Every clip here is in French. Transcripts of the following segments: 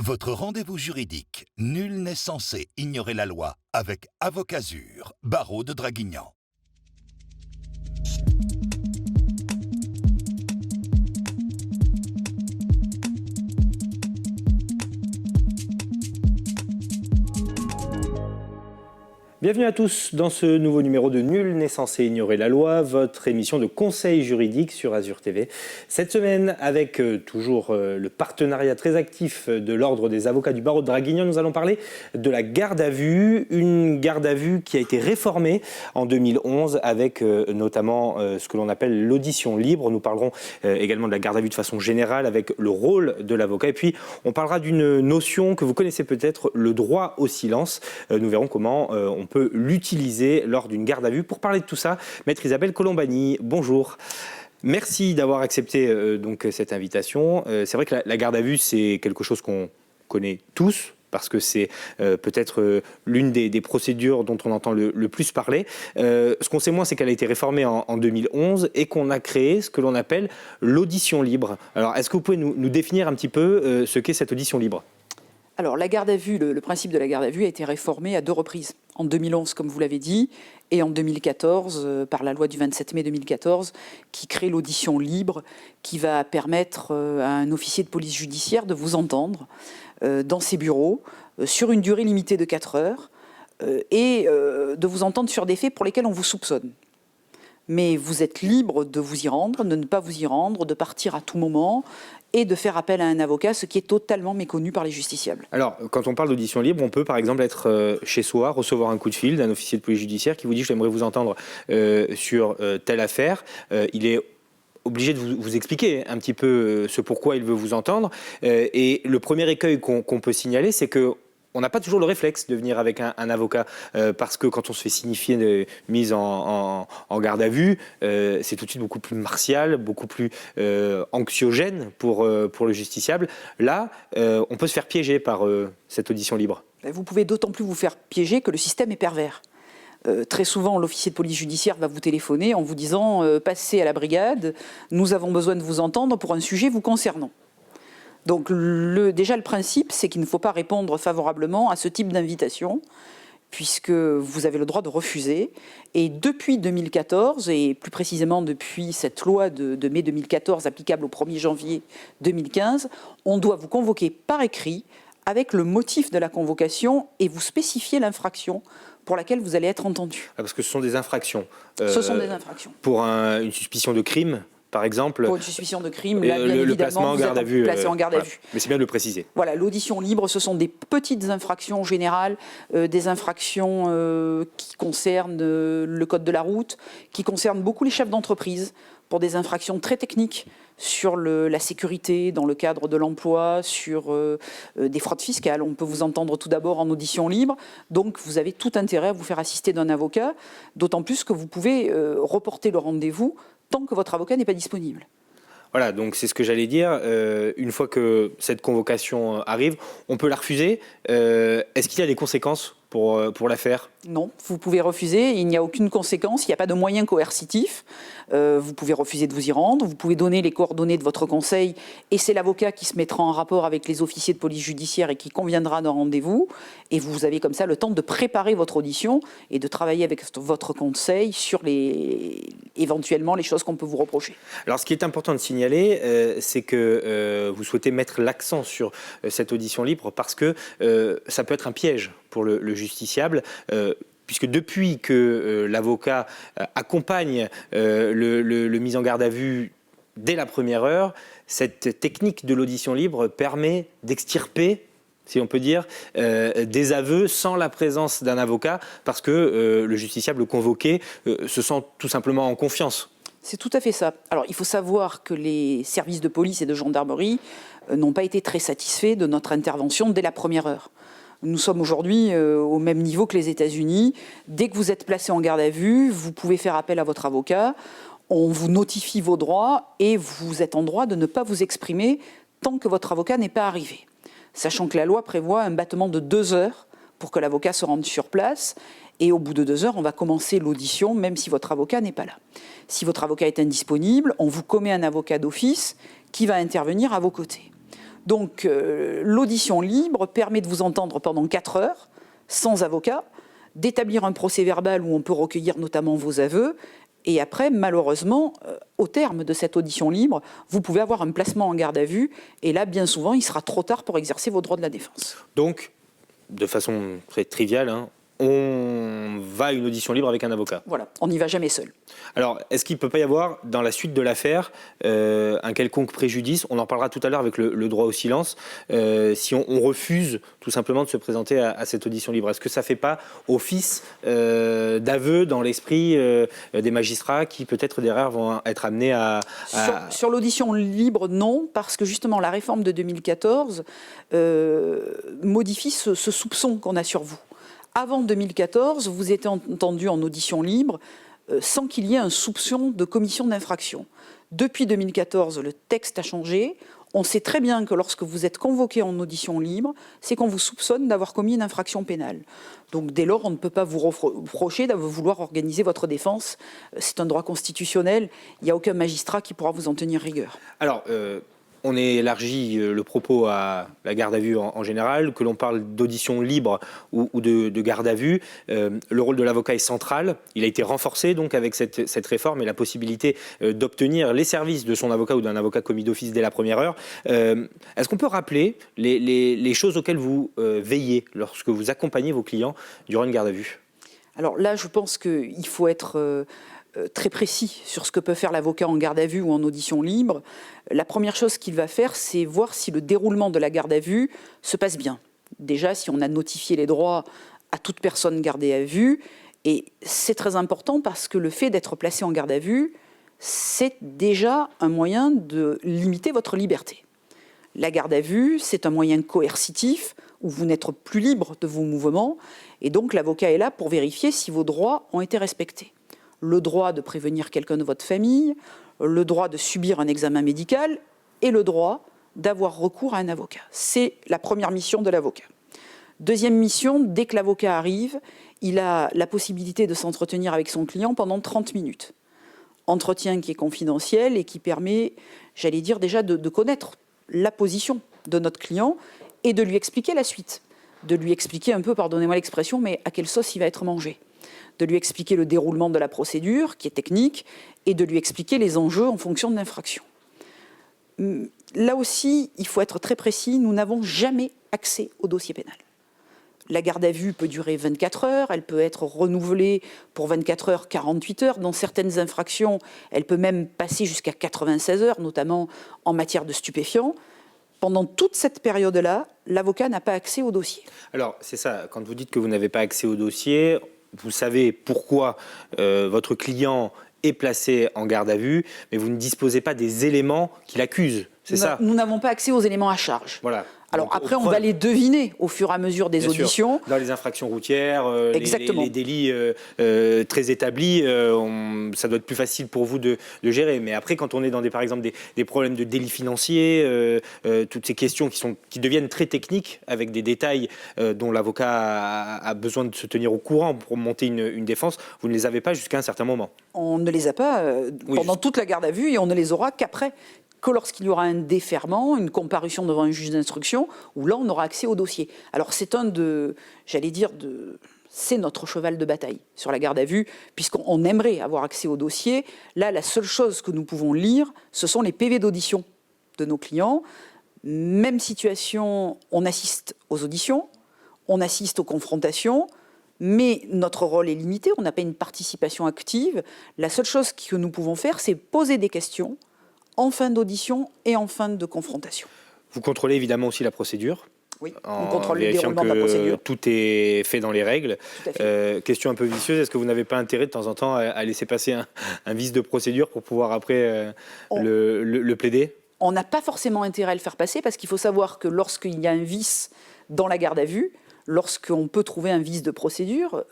Votre rendez-vous juridique. Nul n'est censé ignorer la loi avec Avocazur, barreau de Draguignan. Bienvenue à tous dans ce nouveau numéro de Nul n'est censé ignorer la loi, votre émission de conseil juridique sur Azur TV. Cette semaine, avec toujours le partenariat très actif de l'Ordre des avocats du barreau de Draguignan, nous allons parler de la garde à vue, une garde à vue qui a été réformée en 2011 avec notamment ce que l'on appelle l'audition libre. Nous parlerons également de la garde à vue de façon générale avec le rôle de l'avocat. Et puis, on parlera d'une notion que vous connaissez peut-être, le droit au silence. Nous verrons comment on peut l'utiliser lors d'une garde à vue. Pour parler de tout ça, Maître Isabelle Colombani, bonjour. Merci d'avoir accepté donc cette invitation. C'est vrai que la garde à vue, c'est quelque chose qu'on connaît tous, parce que c'est peut-être l'une des procédures dont on entend le plus parler. Ce qu'on sait moins, c'est qu'elle a été réformée en 2011 et qu'on a créé ce que l'on appelle l'audition libre. Alors, est-ce que vous pouvez nous définir un petit peu ce qu'est cette audition libre ? Alors, la garde à vue, le principe de la garde à vue a été réformé à 2 reprises. En 2011, comme vous l'avez dit, et en 2014, par la loi du 27 mai 2014, qui crée l'audition libre, qui va permettre à un officier de police judiciaire de vous entendre dans ses bureaux, sur une durée limitée de 4 heures, et de vous entendre sur des faits pour lesquels on vous soupçonne. Mais vous êtes libre de vous y rendre, de ne pas vous y rendre, de partir à tout moment et de faire appel à un avocat, ce qui est totalement méconnu par les justiciables. Alors, quand on parle d'audition libre, on peut par exemple être chez soi, recevoir un coup de fil d'un officier de police judiciaire qui vous dit « j'aimerais vous entendre sur telle affaire ». Il est obligé de vous expliquer un petit peu ce pourquoi il veut vous entendre. Et le premier écueil qu'on peut signaler, c'est que on n'a pas toujours le réflexe de venir avec un avocat parce que quand on se fait signifier une mise en garde à vue, c'est tout de suite beaucoup plus martial, beaucoup plus anxiogène pour le justiciable. Là, on peut se faire piéger par cette audition libre. Vous pouvez d'autant plus vous faire piéger que le système est pervers. Très souvent, l'officier de police judiciaire va vous téléphoner en vous disant « passez à la brigade, nous avons besoin de vous entendre pour un sujet vous concernant ». Donc déjà le principe, c'est qu'il ne faut pas répondre favorablement à ce type d'invitation, puisque vous avez le droit de refuser. Et depuis 2014, et plus précisément depuis cette loi de mai 2014 applicable au 1er janvier 2015, on doit vous convoquer par écrit avec le motif de la convocation et vous spécifier l'infraction pour laquelle vous allez être entendu. Parce que ce sont des infractions. Ce sont des infractions. Pour une suspicion de crime, par exemple. Pour une suspicion de crime, là, bien évidemment, le placement en garde à vue. Placé en garde à Voilà. vue. Mais c'est bien de le préciser. Voilà, l'audition libre, ce sont des petites infractions générales, des infractions qui concernent le code de la route, qui concernent beaucoup les chefs d'entreprise, pour des infractions très techniques sur la sécurité dans le cadre de l'emploi, sur des fraudes fiscales. On peut vous entendre tout d'abord en audition libre, donc vous avez tout intérêt à vous faire assister d'un avocat, d'autant plus que vous pouvez reporter le rendez-vous tant que votre avocat n'est pas disponible. Voilà, donc c'est ce que j'allais dire. Une fois que cette convocation arrive, on peut la refuser. Est-ce qu'il y a des conséquences pour l'affaire ? Non, vous pouvez refuser, il n'y a aucune conséquence, il n'y a pas de moyen coercitif. Vous pouvez refuser de vous y rendre, vous pouvez donner les coordonnées de votre conseil et c'est l'avocat qui se mettra en rapport avec les officiers de police judiciaire et qui conviendra d'un rendez-vous. Et vous avez comme ça le temps de préparer votre audition et de travailler avec votre conseil sur éventuellement les choses qu'on peut vous reprocher. Alors ce qui est important de signaler, c'est que vous souhaitez mettre l'accent sur cette audition libre parce que ça peut être un piège pour le justiciable. Puisque depuis que l'avocat accompagne le mis en garde à vue dès la première heure, cette technique de l'audition libre permet d'extirper, si on peut dire, des aveux sans la présence d'un avocat, parce que le justiciable convoqué se sent tout simplement en confiance. C'est tout à fait ça. Alors, il faut savoir que les services de police et de gendarmerie n'ont pas été très satisfaits de notre intervention dès la première heure. Nous sommes aujourd'hui au même niveau que les États-Unis. Dès que vous êtes placé en garde à vue, vous pouvez faire appel à votre avocat. On vous notifie vos droits et vous êtes en droit de ne pas vous exprimer tant que votre avocat n'est pas arrivé. Sachant que la loi prévoit un battement de 2 heures pour que l'avocat se rende sur place. Et au bout de 2 heures, on va commencer l'audition, même si votre avocat n'est pas là. Si votre avocat est indisponible, on vous commet un avocat d'office qui va intervenir à vos côtés. Donc l'audition libre permet de vous entendre pendant 4 heures, sans avocat, d'établir un procès-verbal où on peut recueillir notamment vos aveux. Et après, malheureusement, au terme de cette audition libre, vous pouvez avoir un placement en garde à vue. Et là, bien souvent, il sera trop tard pour exercer vos droits de la défense. Donc, de façon très triviale, on va à une audition libre avec un avocat. Voilà, on n'y va jamais seul. Alors, est-ce qu'il ne peut pas y avoir, dans la suite de l'affaire, un quelconque préjudice? On en parlera tout à l'heure avec le droit au silence. Si on refuse tout simplement de se présenter à cette audition libre, est-ce que ça ne fait pas office d'aveu dans l'esprit des magistrats qui, peut-être, derrière, vont être amenés à... Sur l'audition libre, non, parce que justement, la réforme de 2014 modifie ce soupçon qu'on a sur vous. Avant 2014, vous étiez entendu en audition libre sans qu'il y ait un soupçon de commission d'infraction. Depuis 2014, le texte a changé. On sait très bien que lorsque vous êtes convoqué en audition libre, c'est qu'on vous soupçonne d'avoir commis une infraction pénale. Donc dès lors, on ne peut pas vous reprocher de vouloir organiser votre défense. C'est un droit constitutionnel. Il n'y a aucun magistrat qui pourra vous en tenir rigueur. Alors, on élargit le propos à la garde à vue en général, que l'on parle d'audition libre ou de garde à vue. Le rôle de l'avocat est central. Il a été renforcé donc avec cette réforme et la possibilité d'obtenir les services de son avocat ou d'un avocat commis d'office dès la première heure. Est-ce qu'on peut rappeler les choses auxquelles vous veillez lorsque vous accompagnez vos clients durant une garde à vue? Alors là, je pense qu'il faut être très précis sur ce que peut faire l'avocat en garde à vue ou en audition libre. La première chose qu'il va faire, c'est voir si le déroulement de la garde à vue se passe bien. Déjà, si on a notifié les droits à toute personne gardée à vue, et c'est très important parce que le fait d'être placé en garde à vue, c'est déjà un moyen de limiter votre liberté. La garde à vue, c'est un moyen coercitif où vous n'êtes plus libre de vos mouvements, et donc l'avocat est là pour vérifier si vos droits ont été respectés. Le droit de prévenir quelqu'un de votre famille, le droit de subir un examen médical et le droit d'avoir recours à un avocat. C'est la première mission de l'avocat. Deuxième mission, dès que l'avocat arrive, il a la possibilité de s'entretenir avec son client pendant 30 minutes. Entretien qui est confidentiel et qui permet, j'allais dire déjà, de connaître la position de notre client et de lui expliquer la suite. De lui expliquer un peu, pardonnez-moi l'expression, mais à quelle sauce il va être mangé. De lui expliquer le déroulement de la procédure, qui est technique, et de lui expliquer les enjeux en fonction de l'infraction. Là aussi, il faut être très précis, nous n'avons jamais accès au dossier pénal. La garde à vue peut durer 24 heures, elle peut être renouvelée pour 24 heures, 48 heures. Dans certaines infractions, elle peut même passer jusqu'à 96 heures, notamment en matière de stupéfiants. Pendant toute cette période-là, l'avocat n'a pas accès au dossier. Alors, c'est ça, quand vous dites que vous n'avez pas accès au dossier, vous savez pourquoi votre client est placé en garde à vue, mais vous ne disposez pas des éléments qui l'accusent, c'est ça? Nous n'avons pas accès aux éléments à charge. Voilà. Alors donc, après, on va les deviner au fur et à mesure des auditions. Dans les infractions routières, les délits très établis, ça doit être plus facile pour vous de gérer. Mais après, quand on est dans par exemple des problèmes de délits financiers, toutes ces questions qui deviennent très techniques, avec des détails dont l'avocat a besoin de se tenir au courant pour monter une défense, vous ne les avez pas jusqu'à un certain moment. On ne les a pas pendant toute la garde à vue et on ne les aura qu'après. Que lorsqu'il y aura un déferment, une comparution devant un juge d'instruction, où là on aura accès au dossier. Alors c'est c'est notre cheval de bataille sur la garde à vue, puisqu'on aimerait avoir accès au dossier. Là, la seule chose que nous pouvons lire, ce sont les PV d'audition de nos clients. Même situation, on assiste aux auditions, on assiste aux confrontations, mais notre rôle est limité, on n'a pas une participation active. La seule chose que nous pouvons faire, c'est poser des questions en fin d'audition et en fin de confrontation. Vous contrôlez évidemment aussi la procédure. Oui, on contrôle le déroulement que de la procédure. Tout est fait dans les règles. Tout à fait. Question un peu vicieuse, est-ce que vous n'avez pas intérêt de temps en temps à laisser passer un vice de procédure pour pouvoir après le plaider? On n'a pas forcément intérêt à le faire passer parce qu'il faut savoir que lorsqu'il y a un vice dans la garde à vue, lorsqu'on peut trouver un vice de procédure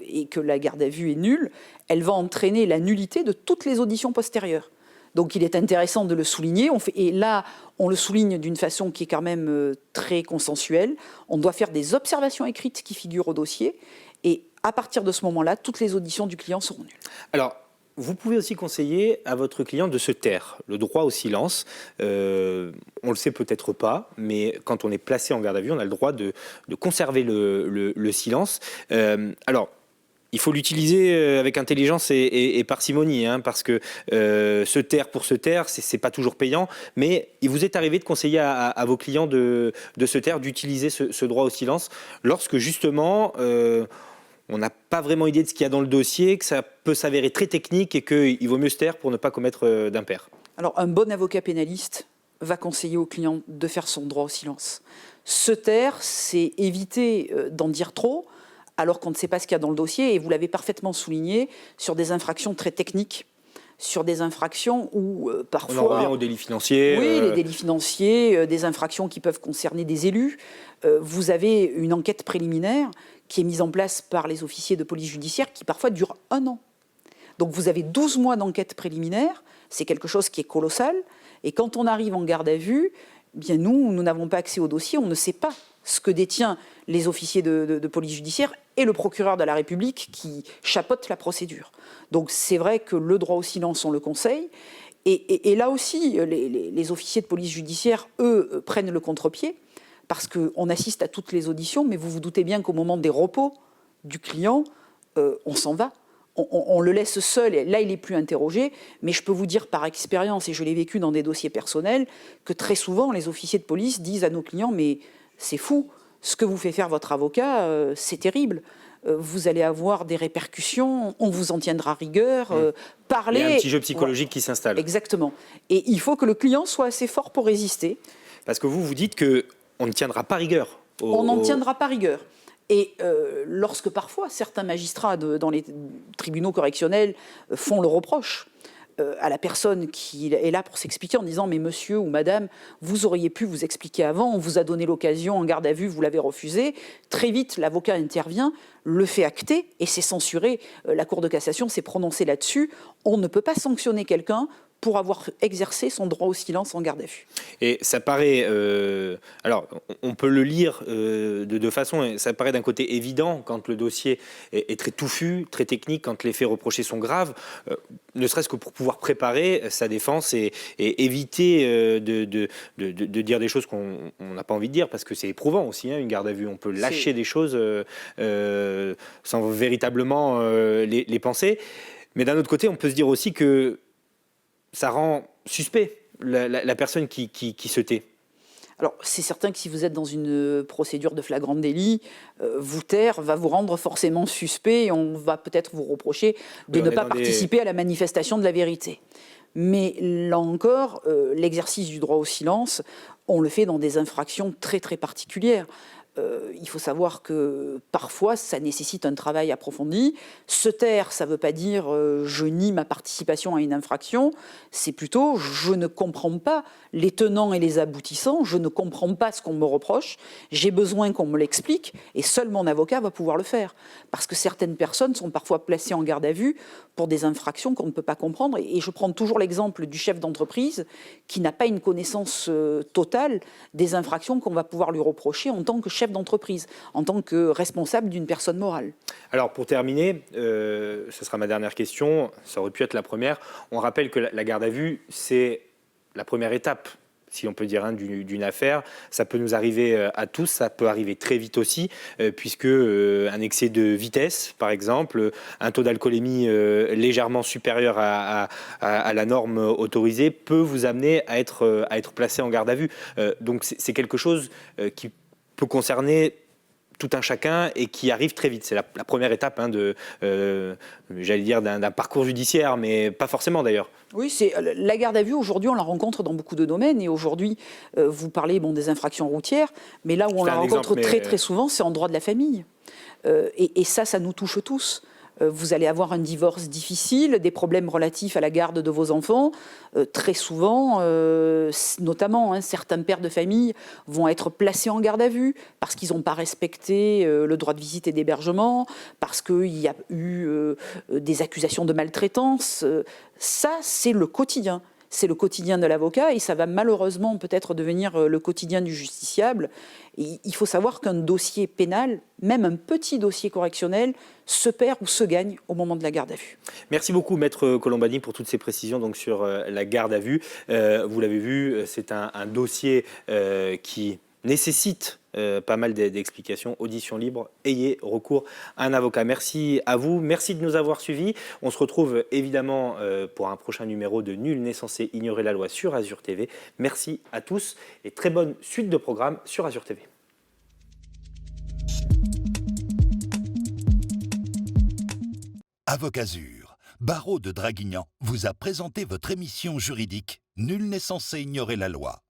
et que la garde à vue est nulle, elle va entraîner la nullité de toutes les auditions postérieures. Donc il est intéressant de le souligner. Et là, on le souligne d'une façon qui est quand même très consensuelle. On doit faire des observations écrites qui figurent au dossier. Et à partir de ce moment-là, toutes les auditions du client seront nulles. Alors, vous pouvez aussi conseiller à votre client de se taire, le droit au silence. On le sait peut-être pas, mais quand on est placé en garde à vue, on a le droit de conserver le silence. Alors, il faut l'utiliser avec intelligence et parcimonie, hein, parce que se taire pour se taire, c'est pas toujours payant. Mais il vous est arrivé de conseiller à vos clients de se taire, d'utiliser ce droit au silence, lorsque justement on n'a pas vraiment idée de ce qu'il y a dans le dossier, que ça peut s'avérer très technique et qu'il vaut mieux se taire pour ne pas commettre d'impair. Alors, un bon avocat pénaliste va conseiller au client de faire son droit au silence. Se taire, c'est éviter d'en dire trop, alors qu'on ne sait pas ce qu'il y a dans le dossier, et vous l'avez parfaitement souligné, sur des infractions très techniques, sur des infractions où parfois... On en revient aux délits financiers. Oui, les délits financiers, des infractions qui peuvent concerner des élus. Vous avez une enquête préliminaire qui est mise en place par les officiers de police judiciaire qui parfois dure 1 an. Donc vous avez 12 mois d'enquête préliminaire, c'est quelque chose qui est colossal, et quand on arrive en garde à vue, eh bien nous n'avons pas accès au dossier, on ne sait pas ce que détient les officiers de police judiciaire et le procureur de la République qui chapeaute la procédure. Donc c'est vrai que le droit au silence, on le conseille. Et là aussi, les officiers de police judiciaire, eux, prennent le contre-pied parce qu'on assiste à toutes les auditions, mais vous vous doutez bien qu'au moment des repos du client, on s'en va. On le laisse seul, et là il n'est plus interrogé, mais je peux vous dire par expérience, et je l'ai vécu dans des dossiers personnels, que très souvent les officiers de police disent à nos clients « mais c'est fou, ce que vous fait faire votre avocat, c'est terrible, vous allez avoir des répercussions, on vous en tiendra rigueur, parlez... » Il y a un petit jeu psychologique qui s'installe. Exactement. Et il faut que le client soit assez fort pour résister. Parce que vous dites qu'on ne tiendra pas rigueur. On n'en tiendra pas rigueur. Et lorsque parfois certains magistrats dans les tribunaux correctionnels font le reproche à la personne qui est là pour s'expliquer en disant « mais monsieur ou madame, vous auriez pu vous expliquer avant, on vous a donné l'occasion en garde à vue, vous l'avez refusé », très vite l'avocat intervient, le fait acter et c'est censuré. La Cour de cassation s'est prononcée là-dessus. On ne peut pas sanctionner quelqu'un pour avoir exercé son droit au silence en garde à vue. Et ça paraît... alors, on peut le lire de deux façons. Ça paraît d'un côté évident quand le dossier est très touffu, très technique, quand les faits reprochés sont graves, ne serait-ce que pour pouvoir préparer sa défense et éviter de dire des choses qu'on n'a pas envie de dire, parce que c'est éprouvant aussi, hein, une garde à vue. On peut lâcher des choses sans véritablement les penser. Mais d'un autre côté, on peut se dire aussi que ça rend suspect la personne qui se tait. Alors, c'est certain que si vous êtes dans une procédure de flagrant délit, vous taire va vous rendre forcément suspect et on va peut-être vous reprocher de ne pas participer à la manifestation de la vérité. Mais là encore, l'exercice du droit au silence, on le fait dans des infractions très très particulières. Il faut savoir que parfois, ça nécessite un travail approfondi. Se taire, ça ne veut pas dire je nie ma participation à une infraction, c'est plutôt je ne comprends pas les tenants et les aboutissants, je ne comprends pas ce qu'on me reproche, j'ai besoin qu'on me l'explique et seul mon avocat va pouvoir le faire. Parce que certaines personnes sont parfois placées en garde à vue pour des infractions qu'on ne peut pas comprendre. Et je prends toujours l'exemple du chef d'entreprise qui n'a pas une connaissance totale des infractions qu'on va pouvoir lui reprocher en tant que chef d'entreprise, en tant que responsable d'une personne morale. Alors pour terminer, ce sera ma dernière question, ça aurait pu être la première. On rappelle que la garde à vue, c'est la première étape, si on peut dire, hein, d'une affaire. Ça peut nous arriver à tous, ça peut arriver très vite aussi, puisque un excès de vitesse, par exemple, un taux d'alcoolémie légèrement supérieur à la norme autorisée, peut vous amener à être placé en garde à vue. Donc c'est quelque chose qui peut concerner tout un chacun et qui arrive très vite. C'est la première étape, hein, j'allais dire, d'un parcours judiciaire, mais pas forcément d'ailleurs. Oui, c'est la garde à vue, aujourd'hui, on la rencontre dans beaucoup de domaines. Et aujourd'hui, vous parlez des infractions routières, mais là où on la rencontre très souvent, c'est en droit de la famille. Et ça nous touche tous. Vous allez avoir un divorce difficile, des problèmes relatifs à la garde de vos enfants. Très souvent, notamment, hein, certains pères de famille vont être placés en garde à vue parce qu'ils n'ont pas respecté le droit de visite et d'hébergement, parce qu'il y a eu des accusations de maltraitance. Ça, c'est le quotidien. c'est le quotidien de l'avocat et ça va malheureusement peut-être devenir le quotidien du justiciable. Et il faut savoir qu'un dossier pénal, même un petit dossier correctionnel, se perd ou se gagne au moment de la garde à vue. Merci beaucoup, Maître Colombani, pour toutes ces précisions donc, sur la garde à vue. Vous l'avez vu, c'est un dossier qui nécessite pas mal d'explications. Audition libre, ayez recours à un avocat. Merci à vous, merci de nous avoir suivis. On se retrouve évidemment pour un prochain numéro de Nul n'est censé ignorer la loi sur Azur TV. Merci à tous et très bonne suite de programmes sur Azur TV. Avocazur, barreau de Draguignan, vous a présenté votre émission juridique Nul n'est censé ignorer la loi.